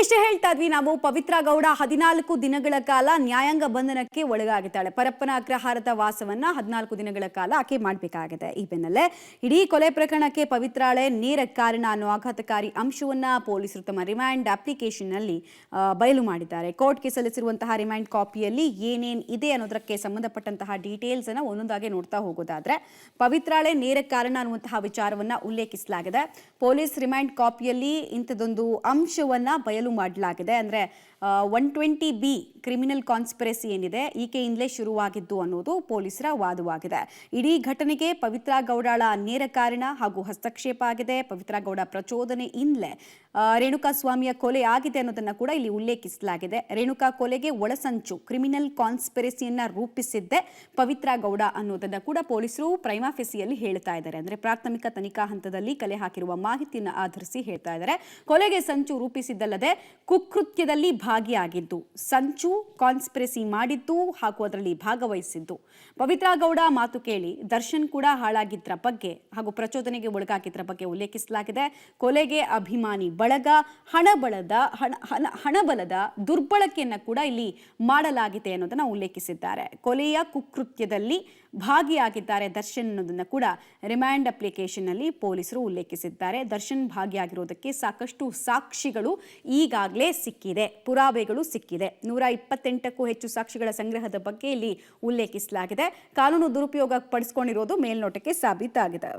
ಇದಿಷ್ಟೇ ಹೇಳ್ತಾ ಇದ್ವಿ ನಾವು. ಪವಿತ್ರ ಗೌಡ 14 ದಿನಗಳ ಕಾಲ ನ್ಯಾಯಾಂಗ ಬಂಧನಕ್ಕೆ ಒಳಗಾಗಿದ್ದಾಳೆ. ಪರಪ್ಪನ ಅಗ್ರಹಾರದ ವಾಸವನ್ನ 14 ದಿನಗಳ ಕಾಲ ಆಕೆ ಮಾಡಬೇಕಾಗಿದೆ. ಈ ಬೆನ್ನಲ್ಲೇ ಇಡೀ ಕೊಲೆ ಪ್ರಕರಣಕ್ಕೆ ಪವಿತ್ರಾಳೆ ನೇರ ಕಾರಣ ಅನ್ನೋ ಆಘಾತಕಾರಿ ಅಂಶವನ್ನ ಪೊಲೀಸರು ತಮ್ಮ ರಿಮ್ಯಾಂಡ್ ಅಪ್ಲಿಕೇಶನ್ ನಲ್ಲಿ ಬಯಲು ಮಾಡಿದ್ದಾರೆ. ಕೋರ್ಟ್ಗೆ ಸಲ್ಲಿಸಿರುವಂತಹ ರಿಮ್ಯಾಂಡ್ ಕಾಪಿಯಲ್ಲಿ ಏನೇನ್ ಇದೆ ಅನ್ನೋದಕ್ಕೆ ಸಂಬಂಧಪಟ್ಟಂತಹ ಡೀಟೇಲ್ಸ್ ಅನ್ನ ಒಂದೊಂದಾಗಿ ನೋಡ್ತಾ ಹೋಗೋದಾದ್ರೆ, ಪವಿತ್ರಾಳೆ ನೇರ ಕಾರಣ ಅನ್ನುವಂತಹ ವಿಚಾರವನ್ನ ಉಲ್ಲೇಖಿಸಲಾಗಿದೆ. ಪೊಲೀಸ್ ರಿಮ್ಯಾಂಡ್ ಕಾಪಿಯಲ್ಲಿ ಇಂಥದೊಂದು ಅಂಶವನ್ನ ಬಯಲು ಮಾಡಲಾಗಿದೆ. ಅಂದ್ರೆ 120B ಕ್ರಿಮಿನಲ್ ಕಾನ್ಸ್ಪಿರಸಿ ಏನಿದೆ, ಈಕೆಯಿಂದಲೇ ಶುರುವಾಗಿದ್ದು ಅನ್ನೋದು ಪೊಲೀಸರ ವಾದವಾಗಿದೆ. ಇಡೀ ಘಟನೆಗೆ ಪವಿತ್ರ ಗೌಡಳ ನೇರ ಕಾರಣ ಹಾಗೂ ಹಸ್ತಕ್ಷೇಪ ಆಗಿದೆ. ಪವಿತ್ರ ಗೌಡ ಪ್ರಚೋದನೆಯಿಂದಲೇ ರೇಣುಕಾ ಸ್ವಾಮಿಯ ಕೊಲೆ ಆಗಿದೆ ಅನ್ನೋದನ್ನ ಕೂಡ ಇಲ್ಲಿ ಉಲ್ಲೇಖಿಸಲಾಗಿದೆ. ರೇಣುಕಾ ಕೊಲೆಗೆ ಒಳಸಂಚು ಕ್ರಿಮಿನಲ್ ಕಾನ್ಸ್ಪಿರಸಿಯನ್ನ ರೂಪಿಸಿದ್ದೆ ಪವಿತ್ರ ಗೌಡ ಅನ್ನೋದನ್ನ ಕೂಡ ಪೊಲೀಸರು ಪ್ರೈಮಾ ಫೆಸಿಯಲ್ಲಿ ಹೇಳ್ತಾ ಇದ್ದಾರೆ. ಅಂದ್ರೆ ಪ್ರಾಥಮಿಕ ತನಿಖಾ ಹಂತದಲ್ಲಿ ಕಲೆ ಹಾಕಿರುವ ಮಾಹಿತಿಯನ್ನು ಆಧರಿಸಿ ಹೇಳ್ತಾ ಇದ್ದಾರೆ. ಕೊಲೆಗೆ ಸಂಚು ರೂಪಿಸಿದ್ದಲ್ಲದೆ ಕುಕೃತ್ಯದಲ್ಲಿ ಭಾಗಿಯಾಗಿದ್ದು, ಸಂಚು ಕಾನ್ಸ್ಪಿರಸಿ ಮಾಡಿದ್ದು ಹಾಗೂ ಅದರಲ್ಲಿ ಭಾಗವಹಿಸಿದ್ದು. ಪವಿತ್ರ ಗೌಡ ಮಾತು ಕೇಳಿ ದರ್ಶನ್ ಕೂಡ ಹಾಳಾಗಿದ್ರ ಬಗ್ಗೆ ಹಾಗೂ ಪ್ರಚೋದನೆಗೆ ಒಳಗಾಗಿದ್ರ ಬಗ್ಗೆ ಉಲ್ಲೇಖಿಸಲಾಗಿದೆ. ಕೊಲೆಗೆ ಅಭಿಮಾನಿ ಬಳಗ, ಹಣಬಲದ ದುರ್ಬಳಕೆಯನ್ನ ಕೂಡ ಇಲ್ಲಿ ಮಾಡಲಾಗಿದೆ ಅನ್ನೋದನ್ನ ಉಲ್ಲೇಖಿಸಿದ್ದಾರೆ. ಕೊಲೆಯ ಕುಕೃತ್ಯದಲ್ಲಿ ಭಾಗಿಯಾಗಿದ್ದಾರೆ ದರ್ಶನ್ ಅನ್ನೋದನ್ನ ಕೂಡ ರಿಮ್ಯಾಂಡ್ ಅಪ್ಲಿಕೇಶನ್ ನಲ್ಲಿ ಪೊಲೀಸರು ಉಲ್ಲೇಖಿಸಿದ್ದಾರೆ. ದರ್ಶನ್ ಭಾಗಿಯಾಗಿರೋದಕ್ಕೆ ಸಾಕಷ್ಟು ಸಾಕ್ಷಿಗಳು ಈಗಾಗಲೇ ಸಿಕ್ಕಿದೆ, ಪುರಾವೆಗಳು ಸಿಕ್ಕಿದೆ. 128ಕ್ಕೂ ಹೆಚ್ಚು ಸಾಕ್ಷಿಗಳ ಸಂಗ್ರಹದ ಬಗ್ಗೆ ಇಲ್ಲಿ ಉಲ್ಲೇಖಿಸಲಾಗಿದೆ. ಕಾನೂನು ದುರುಪಯೋಗ ಪಡಿಸಿಕೊಂಡಿರೋದು ಮೇಲ್ನೋಟಕ್ಕೆ ಸಾಬೀತಾಗಿದೆ.